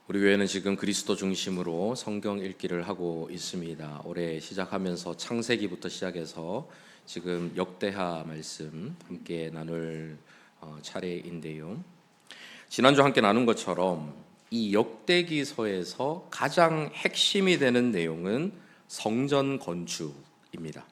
우리 교회는 지금 그리스도 중심으로 성경 읽기를 하고 있습니다. 올해 시작하면서 창세기부터 시작해서 지금 역대하 말씀 함께 나눌 차례인데요. 지난주 함께 나눈 것처럼 이 역대기서에서 가장 핵심이 되는 내용은 성전 건축입니다.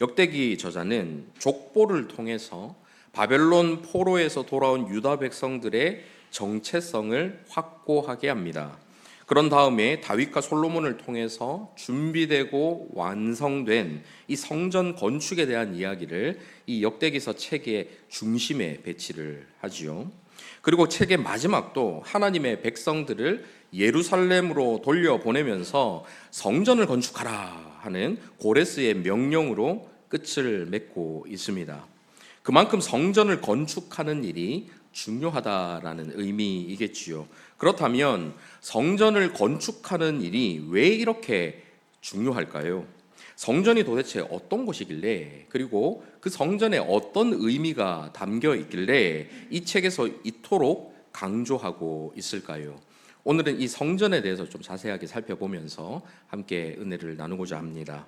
역대기 저자는 족보를 통해서 바벨론 포로에서 돌아온 유다 백성들의 정체성을 확고하게 합니다. 그런 다음에 다윗과 솔로몬을 통해서 준비되고 완성된 이 성전 건축에 대한 이야기를 이 역대기서 책의 중심에 배치를 하지요. 그리고 책의 마지막도 하나님의 백성들을 예루살렘으로 돌려보내면서 성전을 건축하라 하는 고레스의 명령으로 끝을 맺고 있습니다. 그만큼 성전을 건축하는 일이 중요하다라는 의미이겠지요. 그렇다면 성전을 건축하는 일이 왜 이렇게 중요할까요? 성전이 도대체 어떤 곳이길래, 그리고 그 성전에 어떤 의미가 담겨 있길래 이 책에서 이토록 강조하고 있을까요? 오늘은 이 성전에 대해서 좀 자세하게 살펴보면서 함께 은혜를 나누고자 합니다.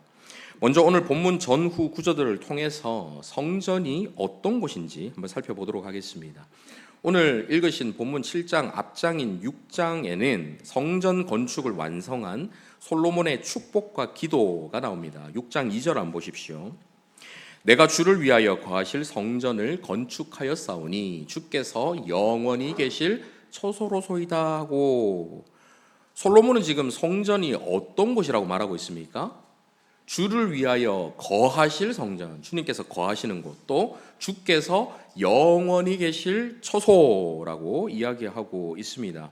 먼저 오늘 본문 전후 구절들을 통해서 성전이 어떤 곳인지 한번 살펴보도록 하겠습니다. 오늘 읽으신 본문 7장 앞장인 6장에는 성전 건축을 완성한 솔로몬의 축복과 기도가 나옵니다. 6장 2절 한번 보십시오. 내가 주를 위하여 거하실 성전을 건축하였사오니 주께서 영원히 계실 처소로소이다 하고, 솔로몬은 지금 성전이 어떤 곳이라고 말하고 있습니까? 주를 위하여 거하실 성전, 주님께서 거하시는 곳, 또 주께서 영원히 계실 처소라고 이야기하고 있습니다.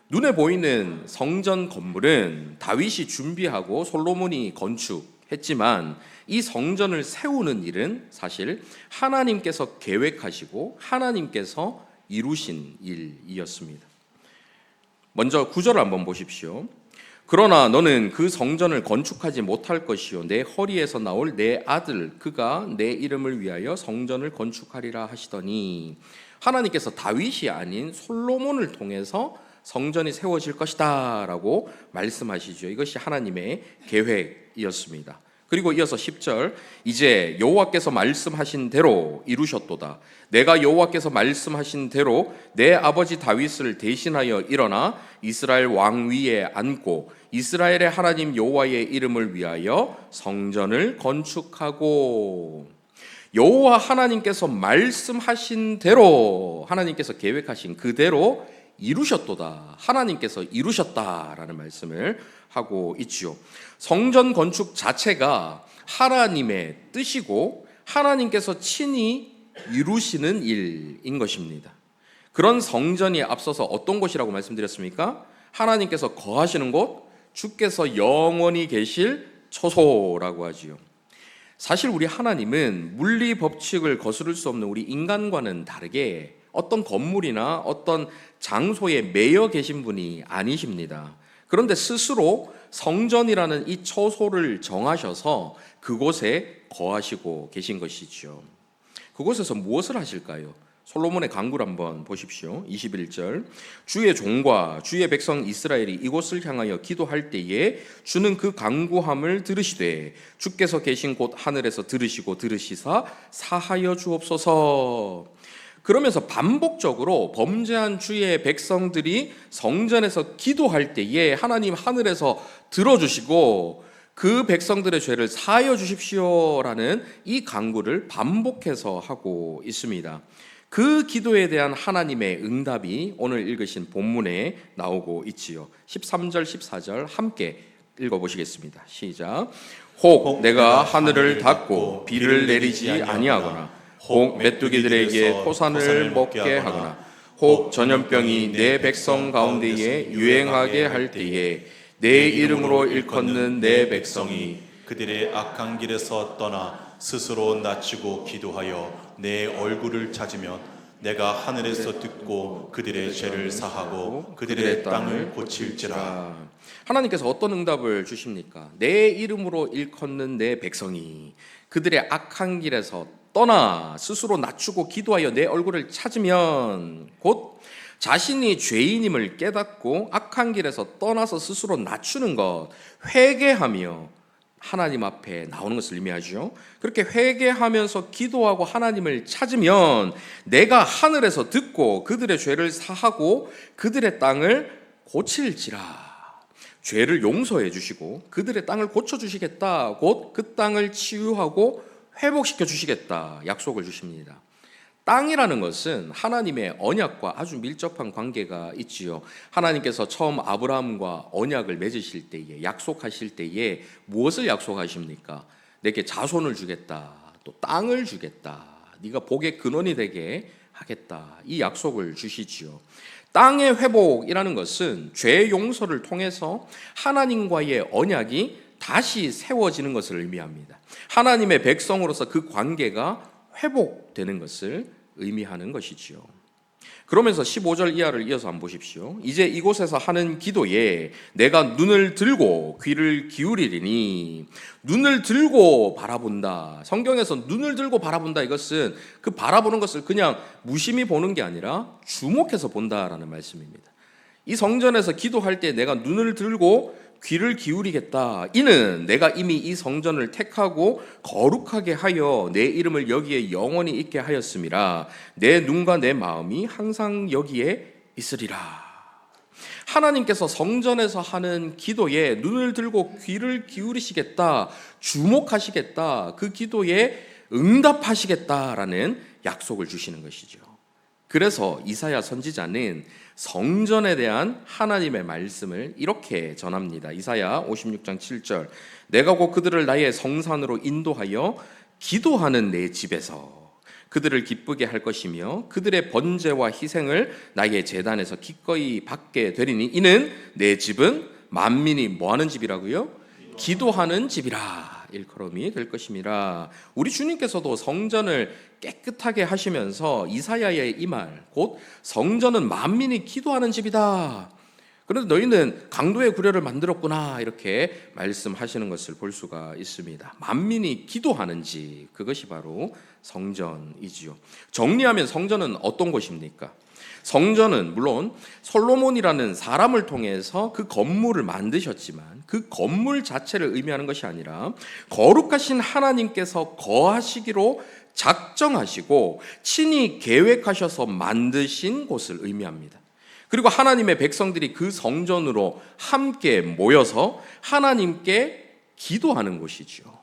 눈에 보이는 성전 건물은 다윗이 준비하고 솔로몬이 건축했지만 이 성전을 세우는 일은 사실 하나님께서 계획하시고 하나님께서 이루신 일이었습니다. 먼저 9절을 한번 보십시오. 그러나 너는 그 성전을 건축하지 못할 것이요 내 허리에서 나올 내 아들 그가 내 이름을 위하여 성전을 건축하리라 하시더니, 하나님께서 다윗이 아닌 솔로몬을 통해서 성전이 세워질 것이다 라고 말씀하시죠. 이것이 하나님의 계획이었습니다. 그리고 이어서 10절, 이제 여호와께서 말씀하신 대로 이루셨도다. 내가 여호와께서 말씀하신 대로 내 아버지 다윗을 대신하여 일어나 이스라엘 왕 위에 앉고 이스라엘의 하나님 여호와의 이름을 위하여 성전을 건축하고, 여호와 하나님께서 말씀하신 대로, 하나님께서 계획하신 그대로 이루셨도다. 하나님께서 이루셨다라는 말씀을 하고 있지요. 성전 건축 자체가 하나님의 뜻이고 하나님께서 친히 이루시는 일인 것입니다. 그런 성전이 앞서서 어떤 곳이라고 말씀드렸습니까? 하나님께서 거하시는 곳, 주께서 영원히 계실 처소라고 하지요. 사실 우리 하나님은 물리 법칙을 거스를 수 없는 우리 인간과는 다르게 어떤 건물이나 어떤 장소에 매여 계신 분이 아니십니다. 그런데 스스로 성전이라는 이 처소를 정하셔서 그곳에 거하시고 계신 것이죠. 그곳에서 무엇을 하실까요? 솔로몬의 간구를 한번 보십시오. 21절, 주의 종과 주의 백성 이스라엘이 이곳을 향하여 기도할 때에 주는 그 간구함을 들으시되 주께서 계신 곳 하늘에서 들으시고 들으시사 사하여 주옵소서. 그러면서 반복적으로 범죄한 주의 백성들이 성전에서 기도할 때에 하나님 하늘에서 들어주시고 그 백성들의 죄를 사하여 주십시오라는 이 간구를 반복해서 하고 있습니다. 그 기도에 대한 하나님의 응답이 오늘 읽으신 본문에 나오고 있지요. 13절 14절 함께 읽어보시겠습니다. 시작. 혹 내가 하늘을 닫고 비를 내리지 아니하거나 혹 메뚜기들에게 토산을 먹게 하거나 혹 전염병이 내 백성 가운데에 유행하게 할 때에 내 이름으로 일컫는 내 백성이 그들의 악한 길에서 떠나 스스로 낮추고 기도하여 내 얼굴을 찾으면 내가 하늘에서 듣고 그들의 죄를 사하고 그들의 땅을 고칠지라. 하나님께서 어떤 응답을 주십니까? 내 이름으로 일컫는 내 백성이 그들의 악한 길에서 떠나 스스로 낮추고 기도하여 내 얼굴을 찾으면 곧 자신이 죄인임을 깨닫고 악한 길에서 떠나서 스스로 낮추는 것, 회개하며 하나님 앞에 나오는 것을 의미하죠. 그렇게 회개하면서 기도하고 하나님을 찾으면 내가 하늘에서 듣고 그들의 죄를 사하고 그들의 땅을 고칠지라. 죄를 용서해 주시고 그들의 땅을 고쳐 주시겠다. 곧 그 땅을 치유하고 회복시켜 주시겠다. 약속을 주십니다. 땅이라는 것은 하나님의 언약과 아주 밀접한 관계가 있지요. 하나님께서 처음 아브라함과 언약을 맺으실 때에, 약속하실 때에 무엇을 약속하십니까? 내게 자손을 주겠다, 또 땅을 주겠다, 네가 복의 근원이 되게 하겠다, 이 약속을 주시지요. 땅의 회복이라는 것은 죄 용서를 통해서 하나님과의 언약이 다시 세워지는 것을 의미합니다. 하나님의 백성으로서 그 관계가 회복되는 것을 의미하는 것이지요. 그러면서 15절 이하를 이어서 한번 보십시오. 이제 이곳에서 하는 기도에 내가 눈을 들고 귀를 기울이리니. 눈을 들고 바라본다. 성경에서 눈을 들고 바라본다, 이것은 그 바라보는 것을 그냥 무심히 보는 게 아니라 주목해서 본다라는 말씀입니다. 이 성전에서 기도할 때 내가 눈을 들고 귀를 기울이겠다. 이는 내가 이미 이 성전을 택하고 거룩하게 하여 내 이름을 여기에 영원히 있게 하였음이라. 내 눈과 내 마음이 항상 여기에 있으리라. 하나님께서 성전에서 하는 기도에 눈을 들고 귀를 기울이시겠다, 주목하시겠다, 그 기도에 응답하시겠다라는 약속을 주시는 것이죠. 그래서 이사야 선지자는 성전에 대한 하나님의 말씀을 이렇게 전합니다. 이사야 56장 7절. 내가 곧 그들을 나의 성산으로 인도하여 기도하는 내 집에서 그들을 기쁘게 할 것이며 그들의 번제와 희생을 나의 제단에서 기꺼이 받게 되리니. 이는 내 집은 만민이 뭐하는 집이라고요? 기도하는 집이라. 일컬음이 될 것임이라. 우리 주님께서도 성전을 깨끗하게 하시면서 이사야의 이 말, 곧 성전은 만민이 기도하는 집이다, 그런데 너희는 강도의 구려를 만들었구나, 이렇게 말씀하시는 것을 볼 수가 있습니다. 만민이 기도하는 집, 그것이 바로 성전이지요. 정리하면 성전은 어떤 곳입니까? 성전은 물론 솔로몬이라는 사람을 통해서 그 건물을 만드셨지만 그 건물 자체를 의미하는 것이 아니라 거룩하신 하나님께서 거하시기로 작정하시고 친히 계획하셔서 만드신 곳을 의미합니다. 그리고 하나님의 백성들이 그 성전으로 함께 모여서 하나님께 기도하는 곳이죠.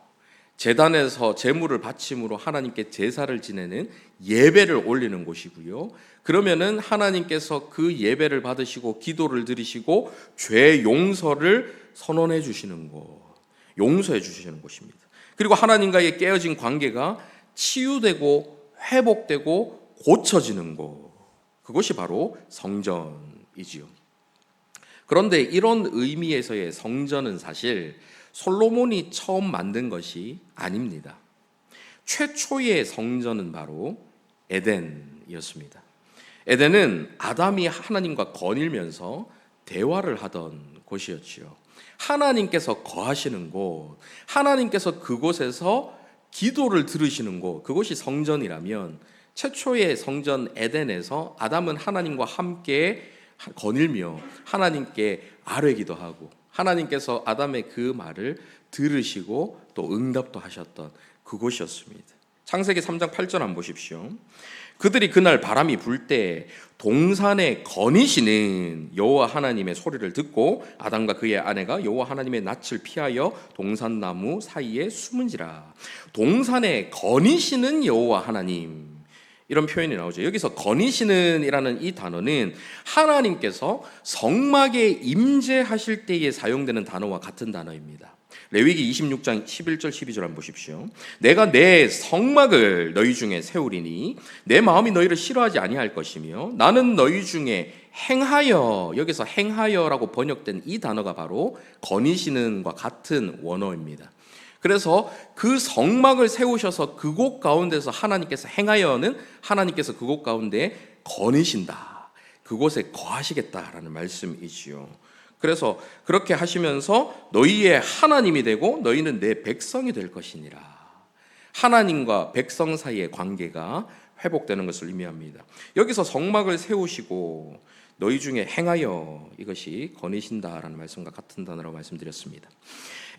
제단에서 제물을 바침으로 하나님께 제사를 지내는 예배를 올리는 곳이고요. 그러면은 하나님께서 그 예배를 받으시고 기도를 드리시고 죄 용서를 선언해 주시는 곳, 용서해 주시는 곳입니다. 그리고 하나님과의 깨어진 관계가 치유되고 회복되고 고쳐지는 곳, 그것이 바로 성전이지요. 그런데 이런 의미에서의 성전은 사실 솔로몬이 처음 만든 것이 아닙니다. 최초의 성전은 바로 에덴이었습니다. 에덴은 아담이 하나님과 거닐면서 대화를 하던 곳이었지요. 하나님께서 거하시는 곳, 하나님께서 그곳에서 기도를 들으시는 곳, 그곳이 성전이라면 최초의 성전 에덴에서 아담은 하나님과 함께 거닐며 하나님께 아뢰기도 하고 하나님께서 아담의 그 말을 들으시고 또 응답도 하셨던 그곳이었습니다. 창세기 3장 8절 한번 보십시오. 그들이 그날 바람이 불 때 동산에 거니시는 여호와 하나님의 소리를 듣고 아담과 그의 아내가 여호와 하나님의 낯을 피하여 동산나무 사이에 숨은지라. 동산에 거니시는 여호와 하나님, 이런 표현이 나오죠. 여기서 거니시는이라는 이 단어는 하나님께서 성막에 임재하실 때에 사용되는 단어와 같은 단어입니다. 레위기 26장 11절 12절 한번 보십시오. 내가 내 성막을 너희 중에 세우리니 내 마음이 너희를 싫어하지 아니할 것이며 나는 너희 중에 행하여, 여기서 행하여라고 번역된 이 단어가 바로 거니시는과 같은 원어입니다. 그래서 그 성막을 세우셔서 그곳 가운데서 하나님께서 행하여는 하나님께서 그곳 가운데 거니신다, 그곳에 거하시겠다라는 말씀이지요. 그래서 그렇게 하시면서 너희의 하나님이 되고 너희는 내 백성이 될 것이니라. 하나님과 백성 사이의 관계가 회복되는 것을 의미합니다. 여기서 성막을 세우시고 너희 중에 행하여 이것이 거니신다라는 말씀과 같은 단어로 말씀드렸습니다.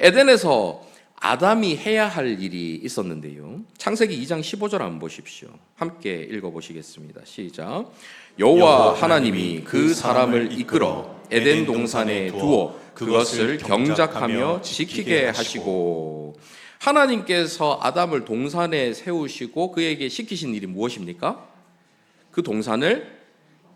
에덴에서 아담이 해야 할 일이 있었는데요. 창세기 2장 15절 한번 보십시오. 함께 읽어보시겠습니다. 시작. 여호와 하나님이 그 사람을 이끌어 에덴 동산에 두어 그것을 경작하며 지키게 하시고, 하나님께서 아담을 동산에 세우시고 그에게 시키신 일이 무엇입니까? 그 동산을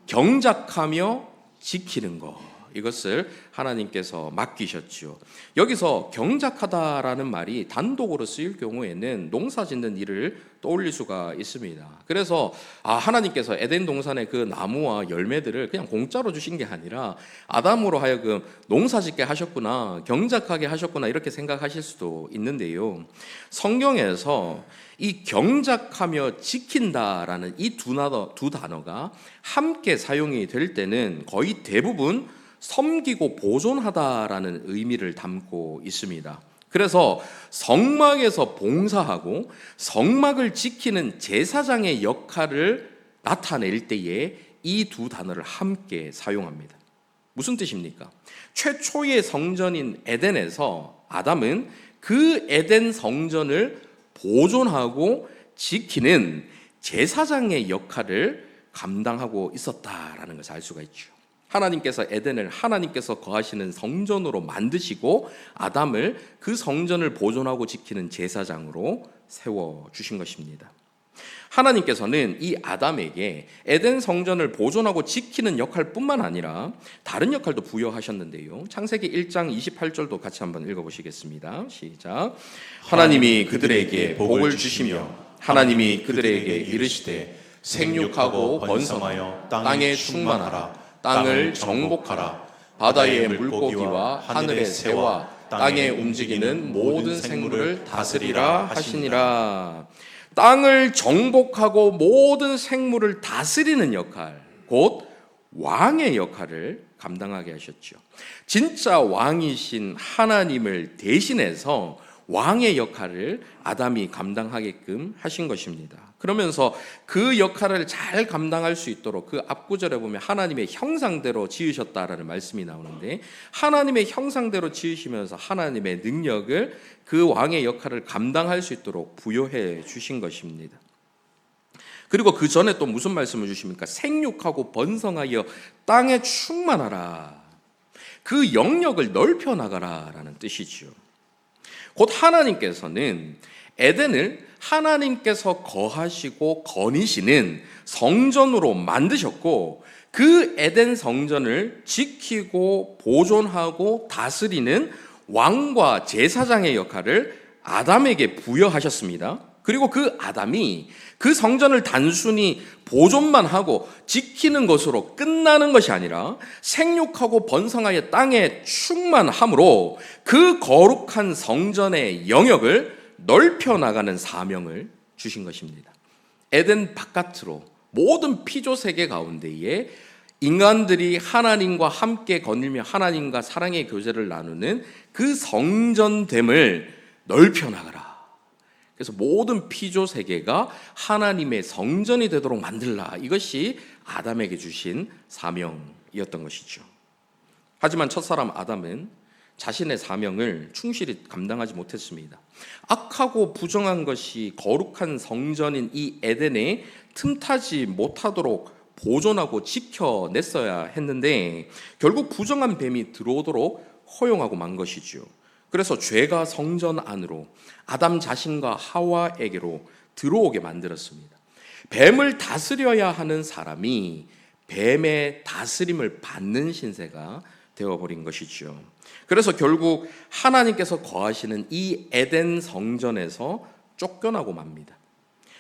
경작하며 지키는 것, 이것을 하나님께서 맡기셨죠. 여기서 경작하다라는 말이 단독으로 쓰일 경우에는 농사 짓는 일을 떠올릴 수가 있습니다. 그래서 하나님께서 에덴 동산의 그 나무와 열매들을 그냥 공짜로 주신 게 아니라 아담으로 하여금 농사 짓게 하셨구나, 경작하게 하셨구나, 이렇게 생각하실 수도 있는데요. 성경에서 이 경작하며 지킨다라는 이 두 단어가 함께 사용이 될 때는 거의 대부분 섬기고 보존하다라는 의미를 담고 있습니다. 그래서 성막에서 봉사하고 성막을 지키는 제사장의 역할을 나타낼 때에 이 두 단어를 함께 사용합니다. 무슨 뜻입니까? 최초의 성전인 에덴에서 아담은 그 에덴 성전을 보존하고 지키는 제사장의 역할을 감당하고 있었다라는 것을 알 수가 있죠. 하나님께서 에덴을 하나님께서 거하시는 성전으로 만드시고 아담을 그 성전을 보존하고 지키는 제사장으로 세워주신 것입니다. 하나님께서는 이 아담에게 에덴 성전을 보존하고 지키는 역할뿐만 아니라 다른 역할도 부여하셨는데요. 창세기 1장 28절도 같이 한번 읽어보시겠습니다. 시작. 하나님이 그들에게 복을 주시며 하나님이 그들에게 이르시되 생육하고 번성하여 땅에 충만하라. 땅을 정복하라. 바다의 물고기와 하늘의 새와 땅에 움직이는 모든 생물을 다스리라 하시니라. 땅을 정복하고 모든 생물을 다스리는 역할, 곧 왕의 역할을 감당하게 하셨죠. 진짜 왕이신 하나님을 대신해서 왕의 역할을 아담이 감당하게끔 하신 것입니다. 그러면서 그 역할을 잘 감당할 수 있도록 그 앞구절에 보면 하나님의 형상대로 지으셨다라는 말씀이 나오는데, 하나님의 형상대로 지으시면서 하나님의 능력을 그 왕의 역할을 감당할 수 있도록 부여해 주신 것입니다. 그리고 그 전에 또 무슨 말씀을 주십니까? 생육하고 번성하여 땅에 충만하라. 그 영역을 넓혀 나가라라는 뜻이지요. 곧 하나님께서는 에덴을 하나님께서 거하시고 거니시는 성전으로 만드셨고, 그 에덴 성전을 지키고 보존하고 다스리는 왕과 제사장의 역할을 아담에게 부여하셨습니다. 그리고 그 아담이 그 성전을 단순히 보존만 하고 지키는 것으로 끝나는 것이 아니라 생육하고 번성하여 땅에 충만함으로 그 거룩한 성전의 영역을 넓혀 나가는 사명을 주신 것입니다. 에덴 바깥으로 모든 피조 세계 가운데에 인간들이 하나님과 함께 거닐며 하나님과 사랑의 교제를 나누는 그 성전됨을 넓혀 나가라. 그래서 모든 피조 세계가 하나님의 성전이 되도록 만들라. 이것이 아담에게 주신 사명이었던 것이죠. 하지만 첫사람 아담은 자신의 사명을 충실히 감당하지 못했습니다. 악하고 부정한 것이 거룩한 성전인 이 에덴에 틈타지 못하도록 보존하고 지켜냈어야 했는데 결국 부정한 뱀이 들어오도록 허용하고 만 것이죠. 그래서 죄가 성전 안으로 아담 자신과 하와에게로 들어오게 만들었습니다. 뱀을 다스려야 하는 사람이 뱀의 다스림을 받는 신세가 되어버린 것이죠. 그래서 결국 하나님께서 거하시는 이 에덴 성전에서 쫓겨나고 맙니다.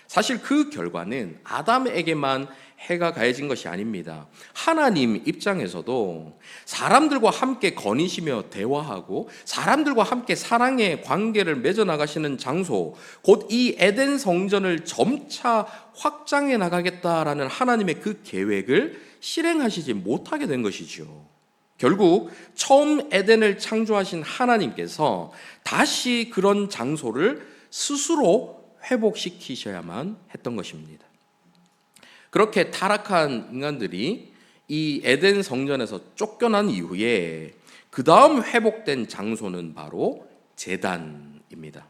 사실 그 결과는 아담에게만 해가 가해진 것이 아닙니다. 하나님 입장에서도 사람들과 함께 거니시며 대화하고 사람들과 함께 사랑의 관계를 맺어나가시는 장소, 곧 이 에덴 성전을 점차 확장해 나가겠다라는 하나님의 그 계획을 실행하시지 못하게 된 것이죠. 결국 처음 에덴을 창조하신 하나님께서 다시 그런 장소를 스스로 회복시키셔야만 했던 것입니다. 그렇게 타락한 인간들이 이 에덴 성전에서 쫓겨난 이후에 그 다음 회복된 장소는 바로 제단입니다.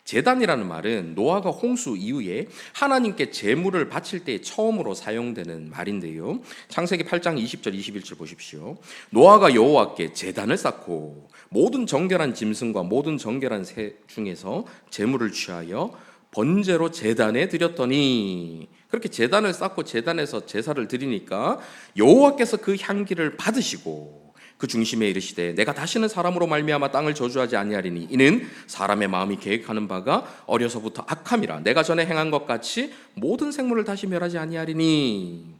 제단이라는 말은 노아가 홍수 이후에 하나님께 제물을 바칠 때 처음으로 사용되는 말인데요. 창세기 8장 20절 21절 보십시오. 노아가 여호와께 제단을 쌓고 모든 정결한 짐승과 모든 정결한 새 중에서 제물을 취하여 번제로 제단에 드렸더니, 그렇게 제단을 쌓고 제단에서 제사를 드리니까 여호와께서 그 향기를 받으시고 그 중심에 이르시되 내가 다시는 사람으로 말미암아 땅을 저주하지 아니하리니 이는 사람의 마음이 계획하는 바가 어려서부터 악함이라 내가 전에 행한 것 같이 모든 생물을 다시 멸하지 아니하리니.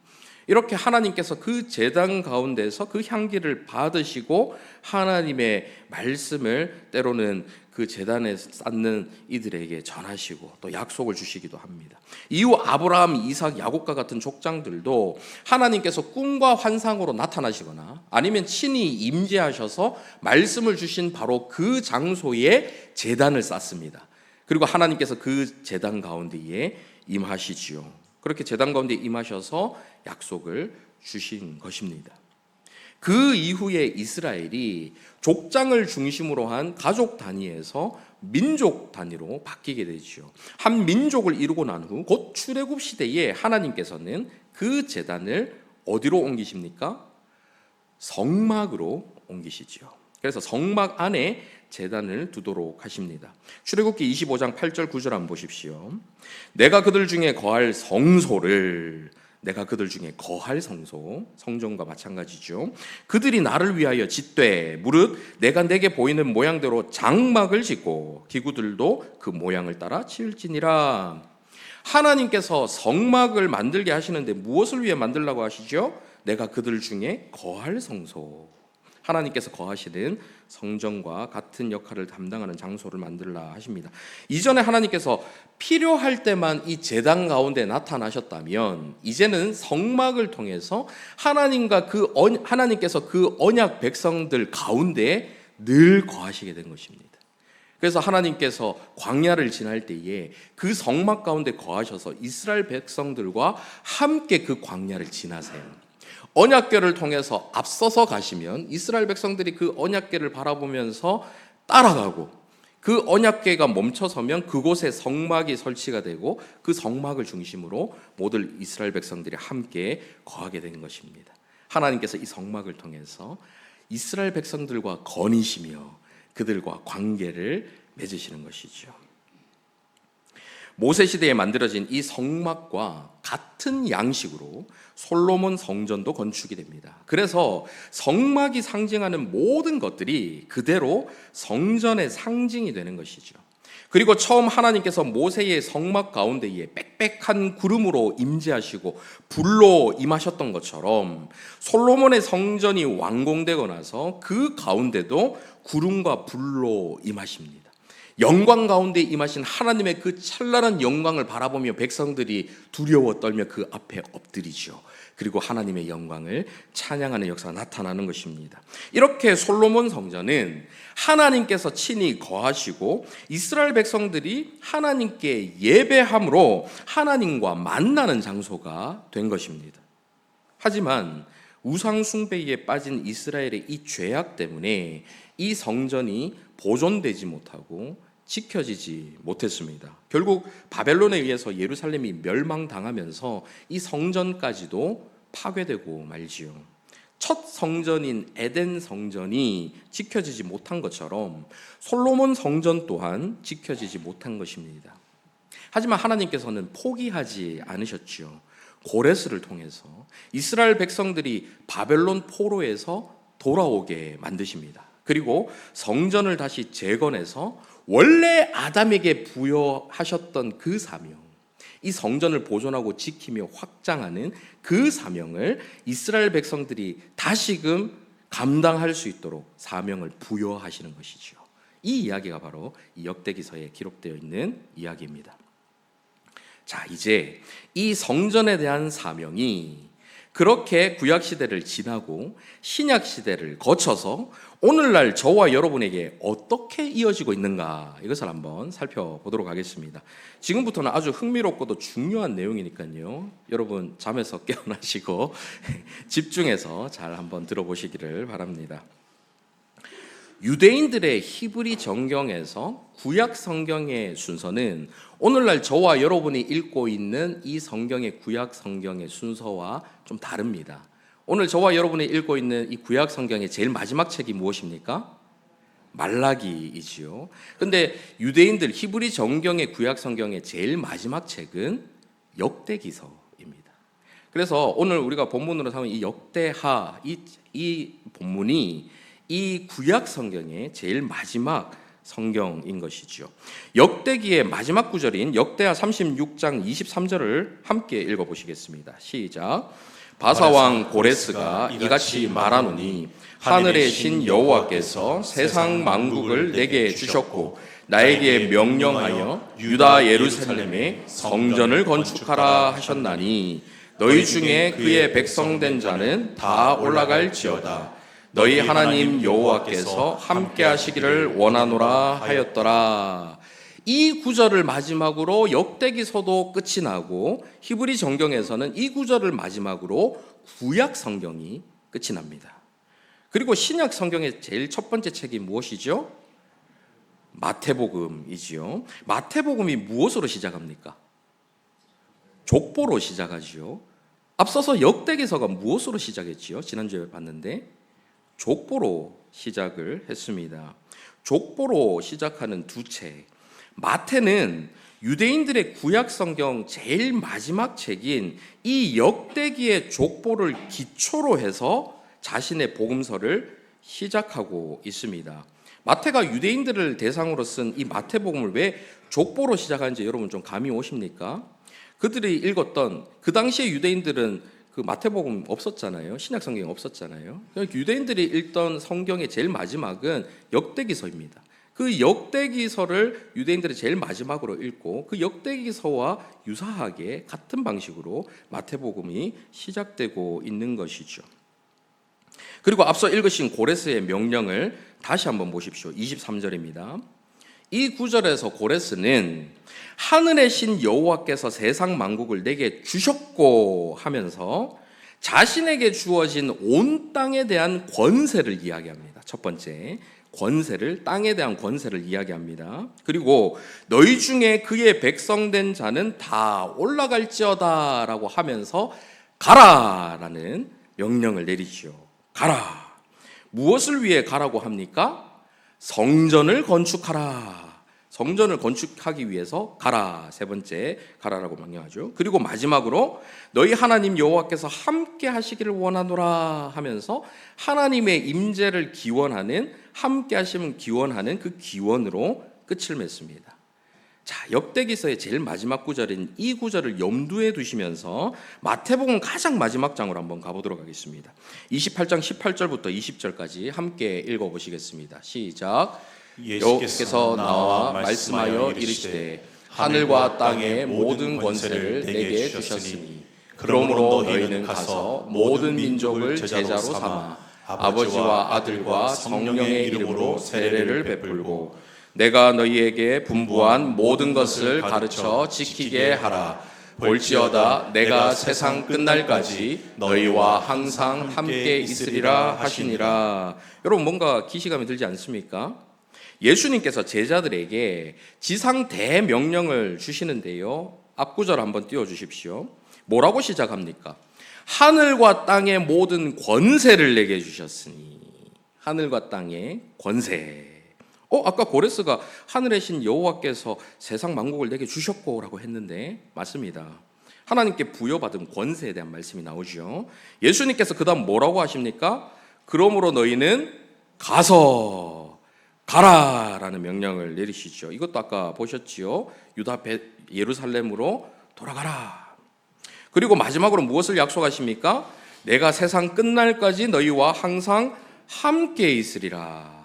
이렇게 하나님께서 그 제단 가운데서 그 향기를 받으시고 하나님의 말씀을 때로는 그 제단에 쌓는 이들에게 전하시고 또 약속을 주시기도 합니다. 이후 아브라함, 이삭, 야곱과 같은 족장들도 하나님께서 꿈과 환상으로 나타나시거나 아니면 친히 임재하셔서 말씀을 주신 바로 그 장소에 제단을 쌓습니다. 그리고 하나님께서 그 제단 가운데에 임하시지요. 그렇게 제단 가운데 임하셔서 약속을 주신 것입니다. 그 이후에 이스라엘이 족장을 중심으로 한 가족 단위에서 민족 단위로 바뀌게 되죠. 한 민족을 이루고 난 후 곧 출애굽 시대에 하나님께서는 그 제단을 어디로 옮기십니까? 성막으로 옮기시죠. 그래서 성막 안에 제단을 두도록 하십니다. 출애굽기 25장 8절 9절 한번 보십시오. 내가 그들 중에 거할 성소를, 내가 그들 중에 거할 성소, 성전과 마찬가지죠. 그들이 나를 위하여 짓되 무릇 내가 내게 보이는 모양대로 장막을 짓고 기구들도 그 모양을 따라 지을지니라. 하나님께서 성막을 만들게 하시는데 무엇을 위해 만들라고 하시죠? 내가 그들 중에 거할 성소, 하나님께서 거하시는 성전과 같은 역할을 담당하는 장소를 만들라 하십니다. 이전에 하나님께서 필요할 때만 이 제단 가운데 나타나셨다면 이제는 성막을 통해서 하나님께서 그 언약 백성들 가운데 늘 거하시게 된 것입니다. 그래서 하나님께서 광야를 지날 때에 그 성막 가운데 거하셔서 이스라엘 백성들과 함께 그 광야를 지나세요. 언약궤를 통해서 앞서서 가시면 이스라엘 백성들이 그 언약궤를 바라보면서 따라가고, 그 언약궤가 멈춰서면 그곳에 성막이 설치가 되고 그 성막을 중심으로 모든 이스라엘 백성들이 함께 거하게 된 것입니다. 하나님께서 이 성막을 통해서 이스라엘 백성들과 거니시며 그들과 관계를 맺으시는 것이죠. 모세 시대에 만들어진 이 성막과 같은 양식으로 솔로몬 성전도 건축이 됩니다. 그래서 성막이 상징하는 모든 것들이 그대로 성전의 상징이 되는 것이죠. 그리고 처음 하나님께서 모세의 성막 가운데에 빽빽한 구름으로 임재하시고 불로 임하셨던 것처럼 솔로몬의 성전이 완공되고 나서 그 가운데도 구름과 불로 임하십니다. 영광 가운데 임하신 하나님의 그 찬란한 영광을 바라보며 백성들이 두려워 떨며 그 앞에 엎드리죠. 그리고 하나님의 영광을 찬양하는 역사가 나타나는 것입니다. 이렇게 솔로몬 성전은 하나님께서 친히 거하시고 이스라엘 백성들이 하나님께 예배함으로 하나님과 만나는 장소가 된 것입니다. 하지만 우상 숭배에 빠진 이스라엘의 이 죄악 때문에 이 성전이 보존되지 못하고 지켜지지 못했습니다. 결국 바벨론에 의해서 예루살렘이 멸망당하면서 이 성전까지도 파괴되고 말지요. 첫 성전인 에덴 성전이 지켜지지 못한 것처럼 솔로몬 성전 또한 지켜지지 못한 것입니다. 하지만 하나님께서는 포기하지 않으셨지요. 고레스를 통해서 이스라엘 백성들이 바벨론 포로에서 돌아오게 만드십니다. 그리고 성전을 다시 재건해서 원래 아담에게 부여하셨던 그 사명, 이 성전을 보존하고 지키며 확장하는 그 사명을 이스라엘 백성들이 다시금 감당할 수 있도록 사명을 부여하시는 것이죠. 이 이야기가 바로 이 역대기서에 기록되어 있는 이야기입니다. 자, 이제 이 성전에 대한 사명이 그렇게 구약 시대를 지나고 신약 시대를 거쳐서 오늘날 저와 여러분에게 어떻게 이어지고 있는가, 이것을 한번 살펴보도록 하겠습니다. 지금부터는 아주 흥미롭고도 중요한 내용이니까요. 여러분 잠에서 깨어나시고 집중해서 잘 한번 들어보시기를 바랍니다. 유대인들의 히브리 정경에서 구약 성경의 순서는 오늘날 저와 여러분이 읽고 있는 이 성경의 구약 성경의 순서와 좀 다릅니다. 오늘 저와 여러분이 읽고 있는 이 구약 성경의 제일 마지막 책이 무엇입니까? 말라기이지요. 근데 유대인들 히브리 정경의 구약 성경의 제일 마지막 책은 역대기서입니다. 그래서 오늘 우리가 본문으로 삼은 이 역대하, 이 본문이 이 구약 성경의 제일 마지막 성경인 것이죠. 역대기의 마지막 구절인 역대하 36장 23절을 함께 읽어보시겠습니다. 시작. 바사왕 고레스가 이같이 말하노니 하늘의 신 여호와께서 세상 만국을 내게 주셨고 나에게 명령하여 유다 예루살렘에 성전을 건축하라 하셨나니 너희 중에 그의 백성된 자는 다 올라갈지어다. 너희 하나님 여호와께서 함께 하시기를 원하노라 하였더라. 이 구절을 마지막으로 역대기서도 끝이 나고 히브리 정경에서는 이 구절을 마지막으로 구약 성경이 끝이 납니다. 그리고 신약 성경의 제일 첫 번째 책이 무엇이죠? 마태복음이지요. 마태복음이 무엇으로 시작합니까? 족보로 시작하지요. 앞서서 역대기서가 무엇으로 시작했지요? 지난주에 봤는데 족보로 시작을 했습니다. 족보로 시작하는 두 책. 마태는 유대인들의 구약 성경 제일 마지막 책인 이 역대기의 족보를 기초로 해서 자신의 복음서를 시작하고 있습니다. 마태가 유대인들을 대상으로 쓴 이 마태복음을 왜 족보로 시작하는지 여러분 좀 감이 오십니까? 그들이 읽었던, 그 당시에 유대인들은 그 마태복음 없었잖아요. 신약 성경이 없었잖아요. 유대인들이 읽던 성경의 제일 마지막은 역대기서입니다. 그 역대기서를 유대인들이 제일 마지막으로 읽고 그 역대기서와 유사하게 같은 방식으로 마태복음이 시작되고 있는 것이죠. 그리고 앞서 읽으신 고레스의 명령을 다시 한번 보십시오. 23절입니다. 이 구절에서 고레스는 하늘의 신 여호와께서 세상 만국을 내게 주셨고 하면서 자신에게 주어진 온 땅에 대한 권세를 이야기합니다. 첫 번째, 권세를, 땅에 대한 권세를 이야기합니다. 그리고 너희 중에 그의 백성된 자는 다 올라갈지어다 라고 하면서 가라라는 명령을 내리지요. 가라. 무엇을 위해 가라고 합니까? 성전을 건축하라. 성전을 건축하기 위해서 가라. 세 번째, 가라라고 명령하죠. 그리고 마지막으로 너희 하나님 여호와께서 함께 하시기를 원하노라 하면서 하나님의 임재를 기원하는, 함께 하심을 기원하는 그 기원으로 끝을 맺습니다. 자, 역대기서의 제일 마지막 구절인 이 구절을 염두에 두시면서 마태복음 가장 마지막 장으로 한번 가보도록 하겠습니다. 28장 18절부터 20절까지 함께 읽어보시겠습니다. 시작. 여호와께서 나와 말씀하여 이르시되 하늘과 땅의 모든 권세를 내게 주셨으니 그러므로 너희는 가서 모든 민족을 제자로 삼아 아버지와 아들과 성령의 이름으로 세례를 베풀고 내가 너희에게 분부한 모든 것을 가르쳐 지키게 하라. 볼지어다 내가 세상 끝날까지 너희와 항상 함께 있으리라 하시니라. 여러분 뭔가 기시감이 들지 않습니까? 예수님께서 제자들에게 지상 대명령을 주시는데요. 앞구절 한번 띄워주십시오. 뭐라고 시작합니까? 하늘과 땅의 모든 권세를 내게 주셨으니. 하늘과 땅의 권세. 아까 고레스가 하늘의 신 여호와께서 세상 만국을 내게 주셨고 라고 했는데 맞습니다. 하나님께 부여받은 권세에 대한 말씀이 나오죠. 예수님께서 그 다음 뭐라고 하십니까? 그러므로 너희는 가서 가라라는 명령을 내리시죠. 이것도 아까 보셨지요. 유다 예루살렘으로 돌아가라. 그리고 마지막으로 무엇을 약속하십니까? 내가 세상 끝날까지 너희와 항상 함께 있으리라.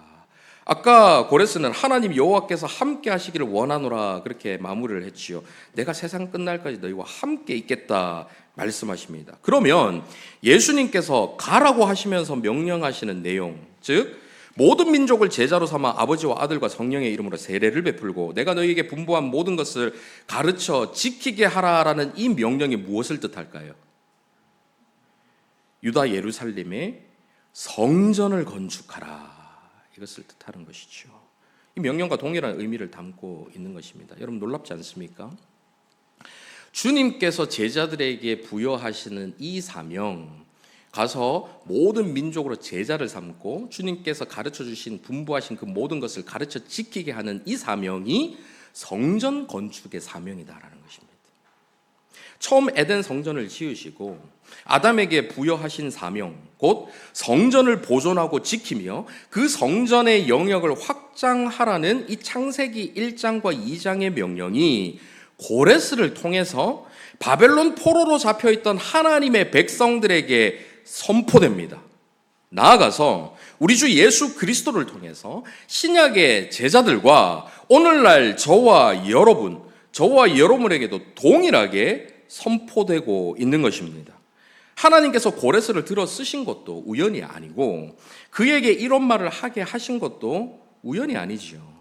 아까 고레스는 하나님 여호와께서 함께 하시기를 원하노라 그렇게 마무리를 했지요. 내가 세상 끝날까지 너희와 함께 있겠다 말씀하십니다. 그러면 예수님께서 가라고 하시면서 명령하시는 내용, 즉 모든 민족을 제자로 삼아 아버지와 아들과 성령의 이름으로 세례를 베풀고 내가 너희에게 분부한 모든 것을 가르쳐 지키게 하라라는 이 명령이 무엇을 뜻할까요? 유다 예루살렘에 성전을 건축하라, 이것을 뜻하는 것이죠. 이 명령과 동일한 의미를 담고 있는 것입니다. 여러분 놀랍지 않습니까? 주님께서 제자들에게 부여하시는 이 사명, 가서 모든 민족으로 제자를 삼고 주님께서 가르쳐 주신 분부하신 그 모든 것을 가르쳐 지키게 하는 이 사명이 성전 건축의 사명이다라는 것입니다. 처음 에덴 성전을 지으시고 아담에게 부여하신 사명, 곧 성전을 보존하고 지키며 그 성전의 영역을 확장하라는 이 창세기 1장과 2장의 명령이 고레스를 통해서 바벨론 포로로 잡혀있던 하나님의 백성들에게 선포됩니다. 나아가서 우리 주 예수 그리스도를 통해서 신약의 제자들과 오늘날 저와 여러분에게도 동일하게 선포되고 있는 것입니다. 하나님께서 고레스를 들어 쓰신 것도 우연이 아니고 그에게 이런 말을 하게 하신 것도 우연이 아니지요.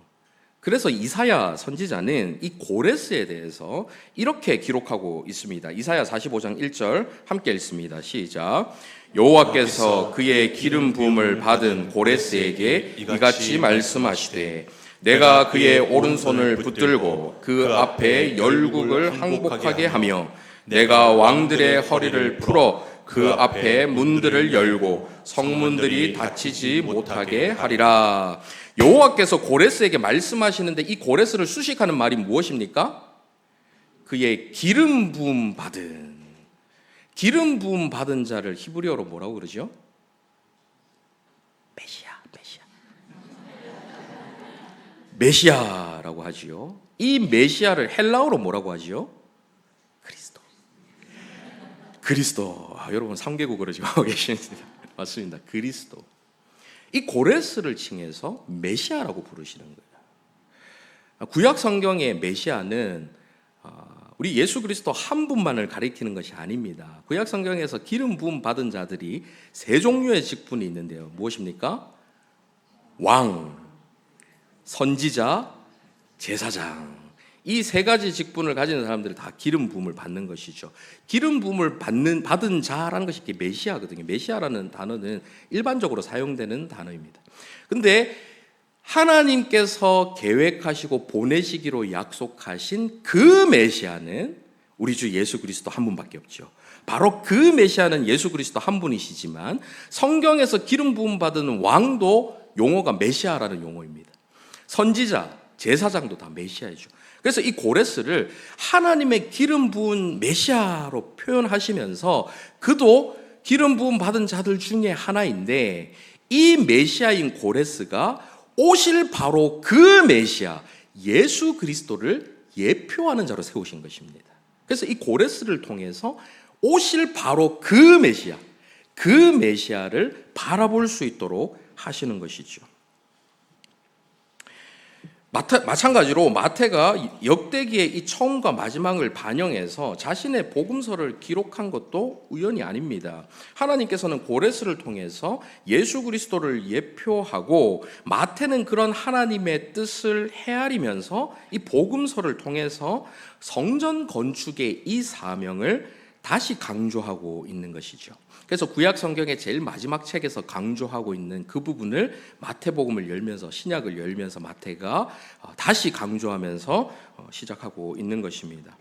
그래서 이사야 선지자는 이 고레스에 대해서 이렇게 기록하고 있습니다. 이사야 45장 1절 함께 읽습니다. 시작. 여호와께서 그의 기름 부음을 받은 고레스에게 이같이 말씀하시되 내가 그의 오른손을 붙들고 그 앞에 열국을 항복하게 하며 내가 왕들의 허리를 풀어 그 앞에 문들을 열고 성문들이 닫히지 못하게 하리라. 여호와께서 고레스에게 말씀하시는데 이 고레스를 수식하는 말이 무엇입니까? 그의 기름 부음 받은 자를 히브리어로 뭐라고 그러죠? 메시아라고 하지요. 이 메시아를 헬라어로 뭐라고 하지요? 그리스도. 여러분 3개국어로 지금 하고 계십니다. 맞습니다. 그리스도. 이 고레스를 칭해서 메시아라고 부르시는 거예요. 구약 성경의 메시아는 우리 예수 그리스도 한 분만을 가리키는 것이 아닙니다. 구약 성경에서 기름 부음 받은 자들이 세 종류의 직분이 있는데요. 무엇입니까? 왕, 선지자, 제사장. 이 세 가지 직분을 가지는 사람들이 다 기름 부음을 받는 것이죠. 기름 부음을 받은 자라는 것이 메시아거든요. 메시아라는 단어는 일반적으로 사용되는 단어입니다. 근데 하나님께서 계획하시고 보내시기로 약속하신 그 메시아는 우리 주 예수 그리스도 한 분밖에 없죠. 바로 그 메시아는 예수 그리스도 한 분이시지만 성경에서 기름 부음 받은 왕도 용어가 메시아라는 용어입니다. 선지자, 제사장도 다 메시아이죠. 그래서 이 고레스를 하나님의 기름 부은 메시아로 표현하시면서 그도 기름 부음 받은 자들 중에 하나인데 이 메시아인 고레스가 오실 바로 그 메시아 예수 그리스도를 예표하는 자로 세우신 것입니다. 그래서 이 고레스를 통해서 오실 바로 그 메시아를 바라볼 수 있도록 하시는 것이죠. 마찬가지로 마태가 역대기의 이 처음과 마지막을 반영해서 자신의 복음서를 기록한 것도 우연이 아닙니다. 하나님께서는 고레스를 통해서 예수 그리스도를 예표하고 마태는 그런 하나님의 뜻을 헤아리면서 이 복음서를 통해서 성전 건축의 이 사명을 다시 강조하고 있는 것이죠. 그래서 구약 성경의 제일 마지막 책에서 강조하고 있는 그 부분을 마태복음을 열면서 신약을 열면서 마태가 다시 강조하면서 시작하고 있는 것입니다.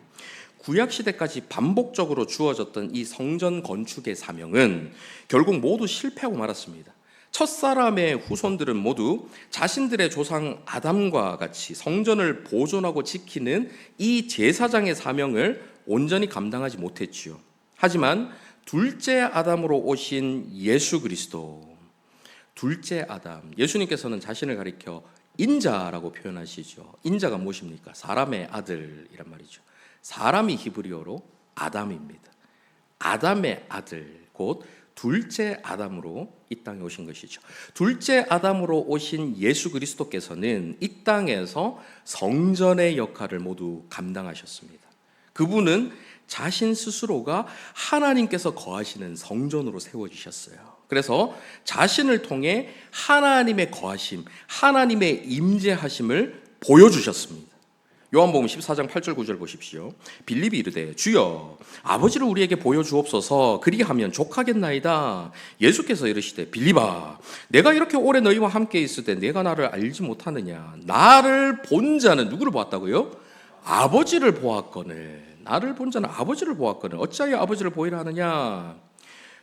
구약 시대까지 반복적으로 주어졌던 이 성전 건축의 사명은 결국 모두 실패하고 말았습니다. 첫사람의 후손들은 모두 자신들의 조상 아담과 같이 성전을 보존하고 지키는 이 제사장의 사명을 온전히 감당하지 못했지요. 하지만 둘째 아담으로 오신 예수 그리스도, 둘째 아담, 예수님께서는 자신을 가리켜 인자라고 표현하시죠. 인자가 무엇입니까? 사람의 아들이란 말이죠. 사람이 히브리어로 아담입니다. 아담의 아들, 곧 둘째 아담으로 이 땅에 오신 것이죠. 둘째 아담으로 오신 예수 그리스도께서는 이 땅에서 성전의 역할을 모두 감당하셨습니다. 그분은 자신 스스로가 하나님께서 거하시는 성전으로 세워주셨어요. 그래서 자신을 통해 하나님의 거하심, 하나님의 임재하심을 보여주셨습니다. 요한복음 14장 8절 9절 보십시오. 빌립이 이르되 주여 아버지를 우리에게 보여주옵소서. 그리하면 족하겠나이다. 예수께서 이르시되 빌립아 내가 이렇게 오래 너희와 함께 있을 때 내가 나를 알지 못하느냐. 나를 본 자는 누구를 보았다고요? 아버지를 보았거늘. 나를 본 자는 아버지를 보았거늘 어찌하여 아버지를 보이라 하느냐.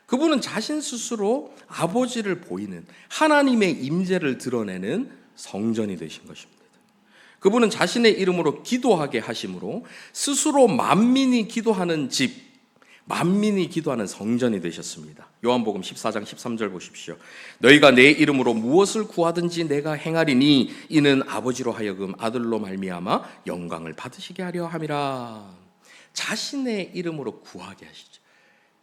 그분은 자신 스스로 아버지를 보이는 하나님의 임재를 드러내는 성전이 되신 것입니다. 그분은 자신의 이름으로 기도하게 하심으로 스스로 만민이 기도하는 집, 만민이 기도하는 성전이 되셨습니다. 요한복음 14장 13절 보십시오. 너희가 내 이름으로 무엇을 구하든지 내가 행하리니 이는 아버지로 하여금 아들로 말미암아 영광을 받으시게 하려 함이라. 자신의 이름으로 구하게 하시죠.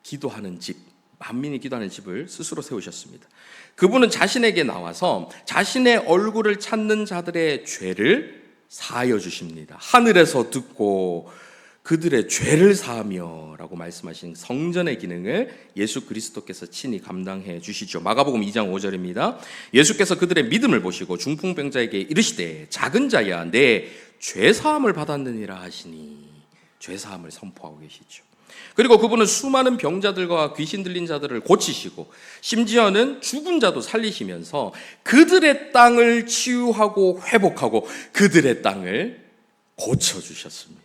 기도하는 집, 만민이 기도하는 집을 스스로 세우셨습니다. 그분은 자신에게 나와서 자신의 얼굴을 찾는 자들의 죄를 사하여 주십니다. 하늘에서 듣고 그들의 죄를 사하며 라고 말씀하신 성전의 기능을 예수 그리스도께서 친히 감당해 주시죠. 마가복음 2장 5절입니다. 예수께서 그들의 믿음을 보시고 중풍병자에게 이르시되 작은 자야 내 죄사함을 받았느니라 하시니 죄사함을 선포하고 계시죠. 그리고 그분은 수많은 병자들과 귀신 들린 자들을 고치시고 심지어는 죽은 자도 살리시면서 그들의 땅을 치유하고 회복하고 그들의 땅을 고쳐주셨습니다.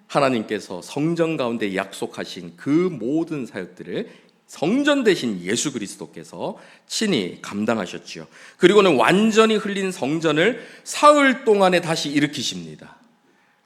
하나님께서 성전 가운데 약속하신 그 모든 사역들을 성전 되신 예수 그리스도께서 친히 감당하셨지요. 그리고는 완전히 흘린 성전을 사흘 동안에 다시 일으키십니다.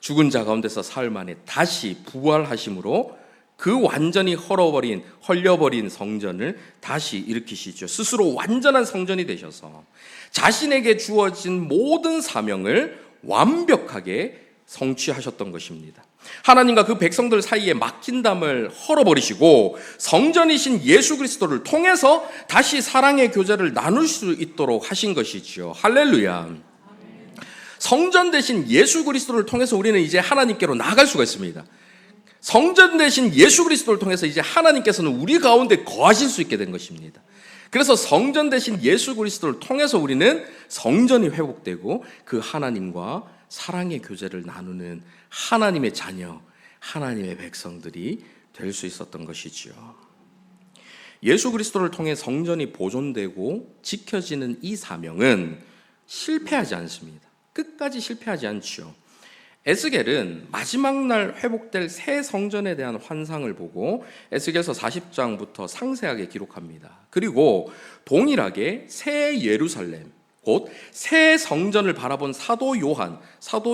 죽은 자 가운데서 사흘 만에 다시 부활하심으로 그 완전히 헐려버린 성전을 다시 일으키시죠. 스스로 완전한 성전이 되셔서 자신에게 주어진 모든 사명을 완벽하게 성취하셨던 것입니다. 하나님과 그 백성들 사이에 막힌 담을 헐어버리시고 성전이신 예수 그리스도를 통해서 다시 사랑의 교제를 나눌 수 있도록 하신 것이지요. 할렐루야. 성전 대신 예수 그리스도를 통해서 우리는 이제 하나님께로 나아갈 수가 있습니다. 성전 대신 예수 그리스도를 통해서 이제 하나님께서는 우리 가운데 거하실 수 있게 된 것입니다. 그래서 성전 대신 예수 그리스도를 통해서 우리는 성전이 회복되고 그 하나님과 사랑의 교제를 나누는 하나님의 자녀, 하나님의 백성들이 될 수 있었던 것이지요. 예수 그리스도를 통해 성전이 보존되고 지켜지는 이 사명은 실패하지 않습니다. 끝까지 실패하지 않죠. 에스겔은 마지막 날 회복될 새 성전에 대한 환상을 보고 에스겔서 40장부터 상세하게 기록합니다. 그리고 동일하게 새 예루살렘, 곧 새 성전을 바라본 사도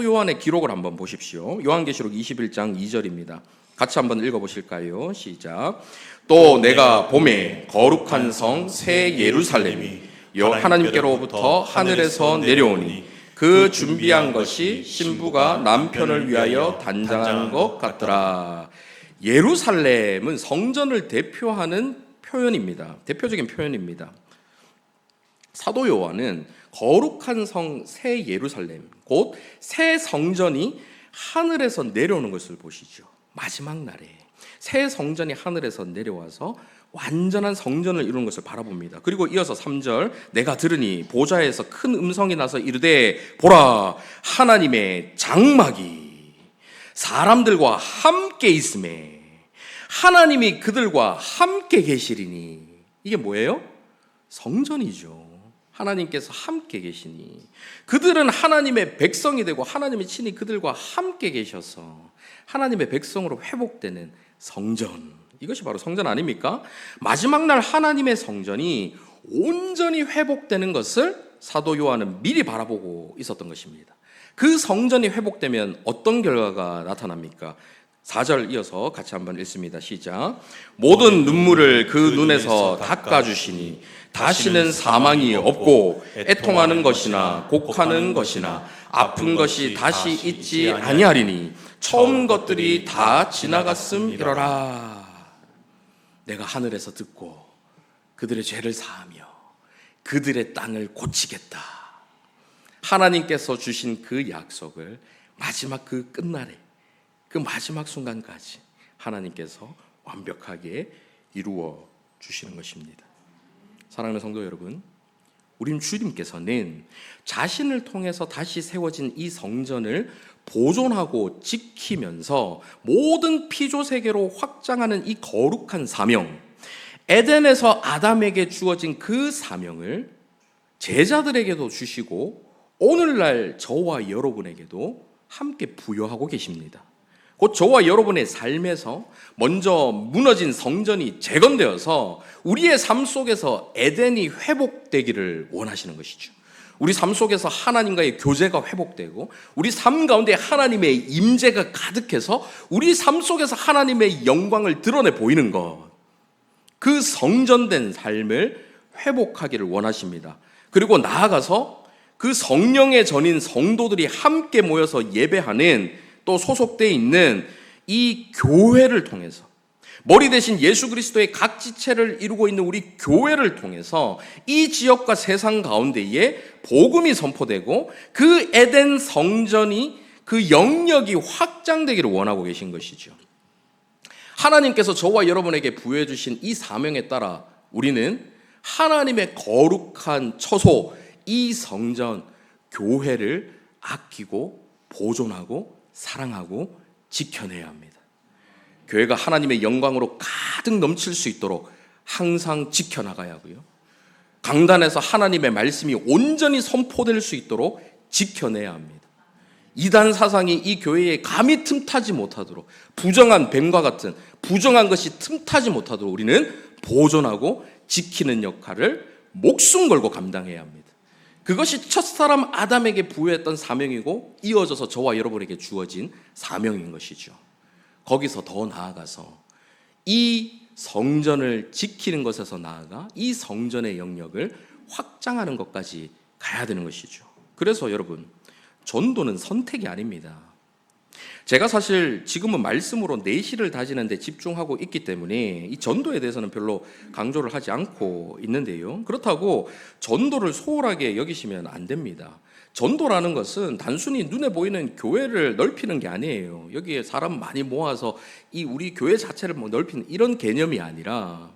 요한의 기록을 한번 보십시오. 요한계시록 21장 2절입니다. 같이 한번 읽어보실까요? 시작. 또 내가 봄에 거룩한 성 새 예루살렘이 하나님께로부터 하늘에서 내려오니 그 준비한 것이 신부가 남편을 위하여 단장한 것 같더라. 예루살렘은 성전을 대표하는 표현입니다. 대표적인 표현입니다. 사도 요한은 거룩한 성 새 예루살렘, 곧 새 성전이 하늘에서 내려오는 것을 보시죠. 마지막 날에 새 성전이 하늘에서 내려와서 완전한 성전을 이루는 것을 바라봅니다. 그리고 이어서 3절 내가 들으니 보좌에서 큰 음성이 나서 이르되 보라 하나님의 장막이 사람들과 함께 있음에 하나님이 그들과 함께 계시리니. 이게 뭐예요? 성전이죠. 하나님께서 함께 계시니 그들은 하나님의 백성이 되고 하나님이 친히 그들과 함께 계셔서 하나님의 백성으로 회복되는 성전, 이것이 바로 성전 아닙니까? 마지막 날 하나님의 성전이 온전히 회복되는 것을 사도 요한은 미리 바라보고 있었던 것입니다. 그 성전이 회복되면 어떤 결과가 나타납니까? 4절 이어서 같이 한번 읽습니다. 시작. 모든 눈물을 그 눈에서 닦아주시니 다시는 사망이 없고 애통하는 것이나 곡하는 것이나 아픈 것이 다시 있지 아니하리니 처음 것들이 다 지나갔음이로라. 내가 하늘에서 듣고 그들의 죄를 사하며 그들의 땅을 고치겠다. 하나님께서 주신 그 약속을 마지막 그 끝날에 그 마지막 순간까지 하나님께서 완벽하게 이루어 주시는 것입니다. 사랑하는 성도 여러분, 우리 주님께서는 자신을 통해서 다시 세워진 이 성전을 보존하고 지키면서 모든 피조 세계로 확장하는 이 거룩한 사명, 에덴에서 아담에게 주어진 그 사명을 제자들에게도 주시고 오늘날 저와 여러분에게도 함께 부여하고 계십니다. 곧 저와 여러분의 삶에서 먼저 무너진 성전이 재건되어서 우리의 삶 속에서 에덴이 회복되기를 원하시는 것이죠. 우리 삶 속에서 하나님과의 교제가 회복되고 우리 삶 가운데 하나님의 임재가 가득해서 우리 삶 속에서 하나님의 영광을 드러내 보이는 것, 그 성전된 삶을 회복하기를 원하십니다. 그리고 나아가서 그 성령의 전인 성도들이 함께 모여서 예배하는, 또 소속되어 있는 이 교회를 통해서, 머리 대신 예수 그리스도의 각 지체를 이루고 있는 우리 교회를 통해서 이 지역과 세상 가운데에 복음이 선포되고 그 에덴 성전이, 그 영역이 확장되기를 원하고 계신 것이죠. 하나님께서 저와 여러분에게 부여해 주신 이 사명에 따라 우리는 하나님의 거룩한 처소, 이 성전, 교회를 아끼고 보존하고 사랑하고 지켜내야 합니다. 교회가 하나님의 영광으로 가득 넘칠 수 있도록 항상 지켜나가야 하고요. 강단에서 하나님의 말씀이 온전히 선포될 수 있도록 지켜내야 합니다. 이단 사상이 이 교회에 감히 틈타지 못하도록, 부정한 뱀과 같은 부정한 것이 틈타지 못하도록 우리는 보존하고 지키는 역할을 목숨 걸고 감당해야 합니다. 그것이 첫사람 아담에게 부여했던 사명이고 이어져서 저와 여러분에게 주어진 사명인 것이죠. 거기서 더 나아가서 이 성전을 지키는 것에서 나아가 이 성전의 영역을 확장하는 것까지 가야 되는 것이죠. 그래서 여러분, 전도는 선택이 아닙니다. 제가 사실 지금은 말씀으로 내실을 다지는 데 집중하고 있기 때문에 이 전도에 대해서는 별로 강조를 하지 않고 있는데요. 그렇다고 전도를 소홀하게 여기시면 안 됩니다. 전도라는 것은 단순히 눈에 보이는 교회를 넓히는 게 아니에요. 여기에 사람 많이 모아서 이 우리 교회 자체를 넓히는 이런 개념이 아니라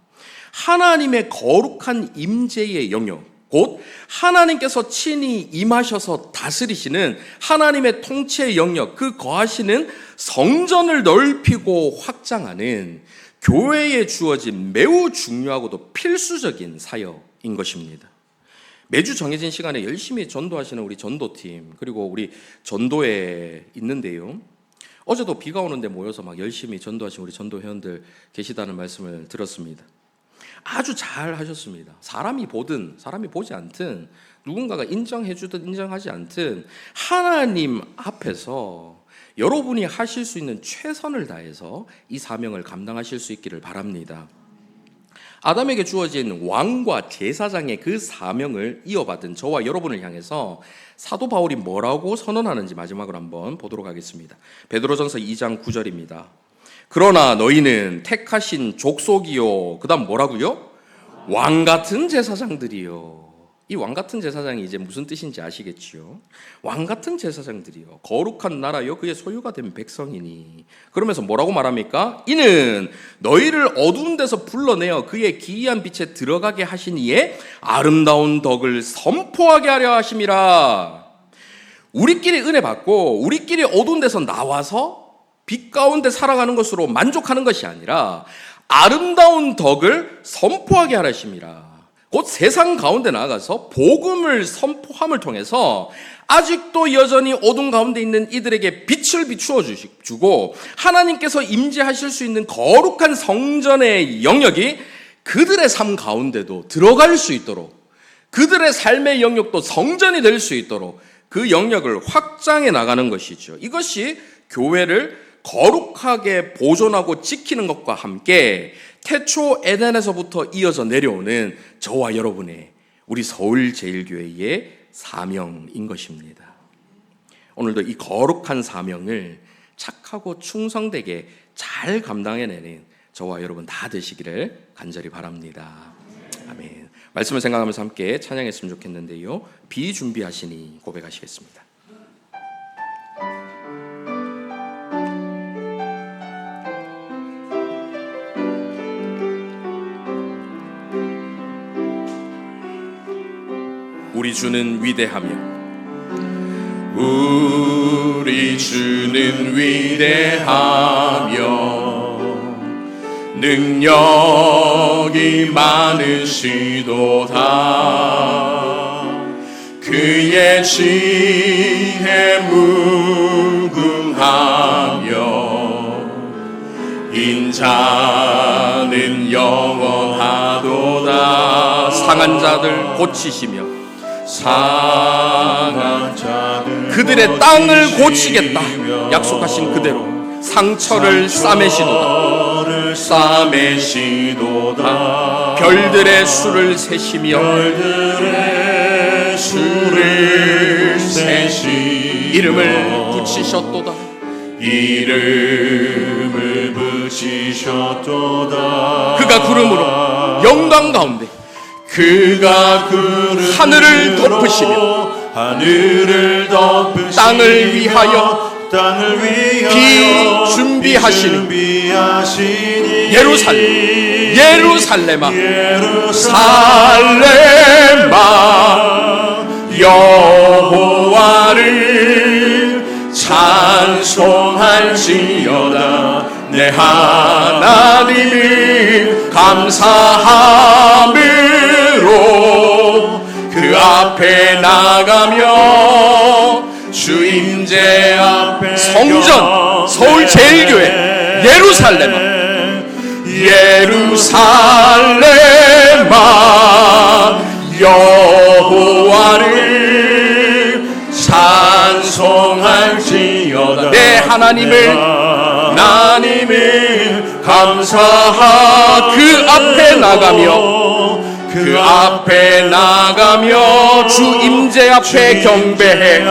하나님의 거룩한 임재의 영역, 곧 하나님께서 친히 임하셔서 다스리시는 하나님의 통치의 영역, 그 거하시는 성전을 넓히고 확장하는 교회에 주어진 매우 중요하고도 필수적인 사역인 것입니다. 매주 정해진 시간에 열심히 전도하시는 우리 전도팀, 그리고 우리 전도에 있는데요. 어제도 비가 오는데 모여서 막 열심히 전도하신 우리 전도 회원들 계시다는 말씀을 들었습니다. 아주 잘 하셨습니다. 사람이 보든 사람이 보지 않든 누군가가 인정해 주든 인정하지 않든 하나님 앞에서 여러분이 하실 수 있는 최선을 다해서 이 사명을 감당하실 수 있기를 바랍니다. 아담에게 주어진 왕과 제사장의 그 사명을 이어받은 저와 여러분을 향해서 사도 바울이 뭐라고 선언하는지 마지막으로 한번 보도록 하겠습니다. 베드로전서 2장 9절입니다. 그러나 너희는 택하신 족속이요, 그 다음 뭐라고요? 왕같은 제사장들이요. 이 왕같은 제사장이 이제 무슨 뜻인지 아시겠지요? 왕같은 제사장들이요, 거룩한 나라요, 그의 소유가 된 백성이니. 그러면서 뭐라고 말합니까? 이는 너희를 어두운 데서 불러내어 그의 기이한 빛에 들어가게 하신 이의 아름다운 덕을 선포하게 하려 하심이라. 우리끼리 은혜 받고 우리끼리 어두운 데서 나와서 빛 가운데 살아가는 것으로 만족하는 것이 아니라 아름다운 덕을 선포하게 하심이라. 곧 세상 가운데 나아가서 복음을 선포함을 통해서 아직도 여전히 어둠 가운데 있는 이들에게 빛을 비추어 주고 하나님께서 임재하실 수 있는 거룩한 성전의 영역이 그들의 삶 가운데도 들어갈 수 있도록, 그들의 삶의 영역도 성전이 될 수 있도록 그 영역을 확장해 나가는 것이죠. 이것이 교회를 거룩하게 보존하고 지키는 것과 함께 태초 에덴에서부터 이어져 내려오는 저와 여러분의 우리 서울제일교회의 사명인 것입니다. 오늘도 이 거룩한 사명을 착하고 충성되게 잘 감당해내는 저와 여러분 다 되시기를 간절히 바랍니다. 아멘. 말씀을 생각하면서 함께 찬양했으면 좋겠는데요. 비준비하시니 고백하시겠습니다. 우리 주는 위대하며 우리 주는 위대하며 능력이 많으시도다. 그의 지혜 무궁하며 인자는 영원하도다. 상한 자들 고치시며 상한 자들 그들의 땅을 고치겠다 약속하신 그대로 상처를 싸매시도다. 별들의 수를 세시며 이름을 붙이셨도다. 그가 구름으로 영광 가운데 하늘을 덮으시며 땅을 위하여 비 준비하시는 예루살렘아 여호와를 찬송할지어다. 내 하나님을 감사함으로 그 앞에 나가며 주 임재 앞에 성전 서울 제일교회 예루살렘아 여호와를 찬송할지어다. 내 하나님을 감사하 그 앞에 나가며 주 임재 앞에 경배해.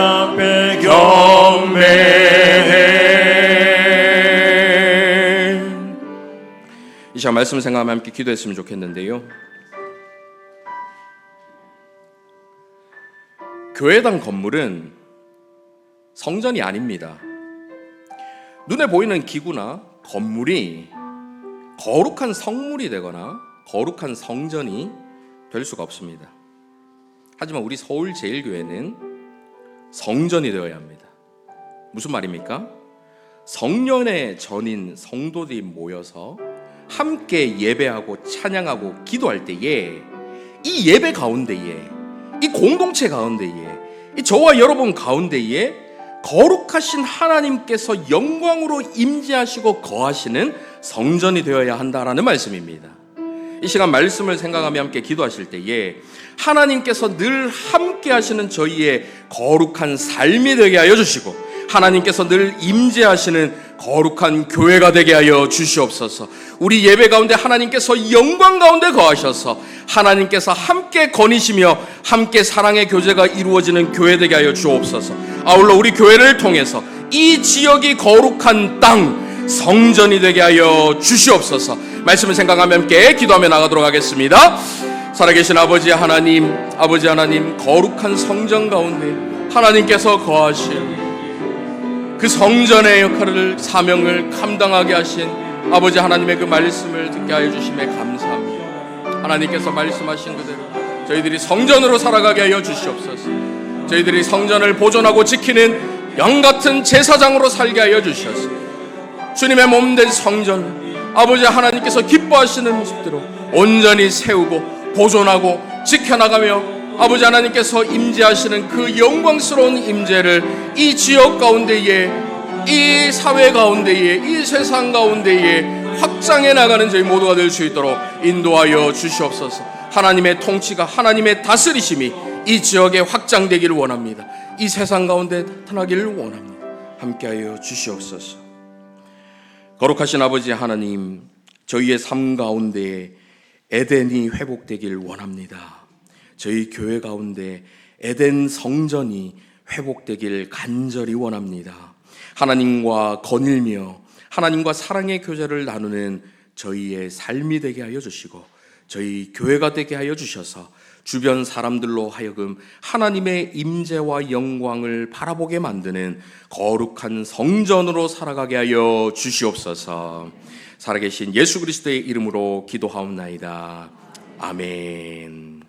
이 시간 말씀을 생각하며 함께 기도했으면 좋겠는데요. 교회당 건물은 성전이 아닙니다. 눈에 보이는 기구나 건물이 거룩한 성물이 되거나 거룩한 성전이 될 수가 없습니다. 하지만 우리 서울제일교회는 성전이 되어야 합니다. 무슨 말입니까? 성령의 전인 성도들이 모여서 함께 예배하고 찬양하고 기도할 때에 이 예배 가운데에 이 공동체 가운데에 이 저와 여러분 가운데에 거룩하신 하나님께서 영광으로 임재하시고 거하시는 성전이 되어야 한다라는 말씀입니다. 이 시간 말씀을 생각하며 함께 기도하실 때에 하나님께서 늘 함께 하시는 저희의 거룩한 삶이 되게 하여 주시고 하나님께서 늘 임재하시는 거룩한 교회가 되게 하여 주시옵소서. 우리 예배 가운데 하나님께서 영광 가운데 거하셔서 하나님께서 함께 거니시며 함께 사랑의 교제가 이루어지는 교회 되게 하여 주옵소서. 아울러 우리 교회를 통해서 이 지역이 거룩한 땅 성전이 되게 하여 주시옵소서. 말씀을 생각하며 함께 기도하며 나가도록 하겠습니다. 살아계신 아버지 하나님 거룩한 성전 가운데 하나님께서 거하실 그 성전의 역할을 사명을 감당하게 하신 아버지 하나님의 그 말씀을 듣게 하여 주심에 감사합니다. 하나님께서 말씀하신 그대로 저희들이 성전으로 살아가게 하여 주시옵소서. 저희들이 성전을 보존하고 지키는 영같은 제사장으로 살게 하여 주셔서 주님의 몸된 성전을 아버지 하나님께서 기뻐하시는 모습대로 온전히 세우고 보존하고 지켜나가며 아버지 하나님께서 임재하시는 그 영광스러운 임재를 이 지역 가운데에 이 사회 가운데에 이 세상 가운데에 확장해 나가는 저희 모두가 될 수 있도록 인도하여 주시옵소서. 하나님의 통치가 하나님의 다스리심이 이 지역에 확장되기를 원합니다. 이 세상 가운데 나타나기를 원합니다. 함께하여 주시옵소서. 거룩하신 아버지 하나님, 저희의 삶 가운데 에덴이 회복되길 원합니다. 저희 교회 가운데 에덴 성전이 회복되길 간절히 원합니다. 하나님과 거닐며 하나님과 사랑의 교제를 나누는 저희의 삶이 되게 하여 주시고 저희 교회가 되게 하여 주셔서 주변 사람들로 하여금 하나님의 임재와 영광을 바라보게 만드는 거룩한 성전으로 살아가게 하여 주시옵소서. 살아계신 예수 그리스도의 이름으로 기도하옵나이다. 아멘.